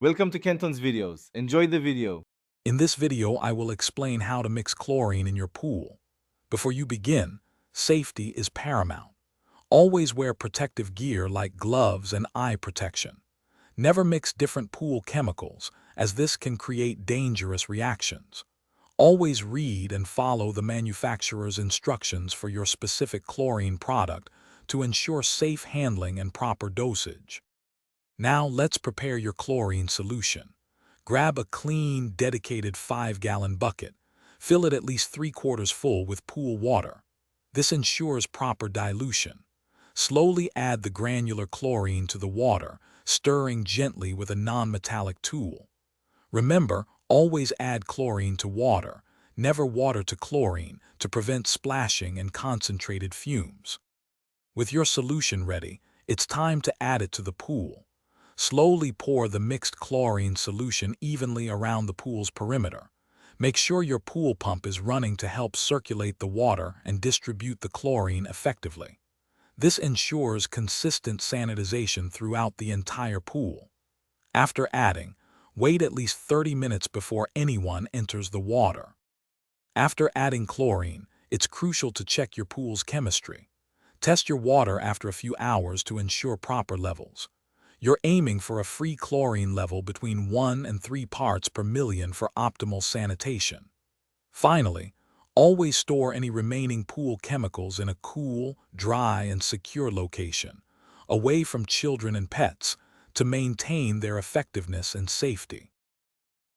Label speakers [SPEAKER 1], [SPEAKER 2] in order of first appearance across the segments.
[SPEAKER 1] Welcome to Kenton's videos. Enjoy the video.
[SPEAKER 2] In this video, I will explain how to mix chlorine in your pool. Before you begin, safety is paramount. Always wear protective gear like gloves and eye protection. Never mix different pool chemicals, as this can create dangerous reactions. Always read and follow the manufacturer's instructions for your specific chlorine product to ensure safe handling and proper dosage. Now let's prepare your chlorine solution. Grab a clean, dedicated 5-gallon bucket. Fill it at least 3/4 full with pool water. This ensures proper dilution. Slowly add the granular chlorine to the water, stirring gently with a non-metallic tool. Remember, always add chlorine to water, never water to chlorine, to prevent splashing and concentrated fumes. With your solution ready, it's time to add it to the pool. Slowly pour the mixed chlorine solution evenly around the pool's perimeter. Make sure your pool pump is running to help circulate the water and distribute the chlorine effectively. This ensures consistent sanitization throughout the entire pool. After adding, wait at least 30 minutes before anyone enters the water. After adding chlorine, it's crucial to check your pool's chemistry. Test your water after a few hours to ensure proper levels. You're aiming for a free chlorine level between 1 and 3 parts per million for optimal sanitation. Finally, always store any remaining pool chemicals in a cool, dry, and secure location, away from children and pets, to maintain their effectiveness and safety.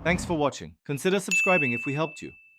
[SPEAKER 1] Thanks for watching. Consider subscribing if we helped you.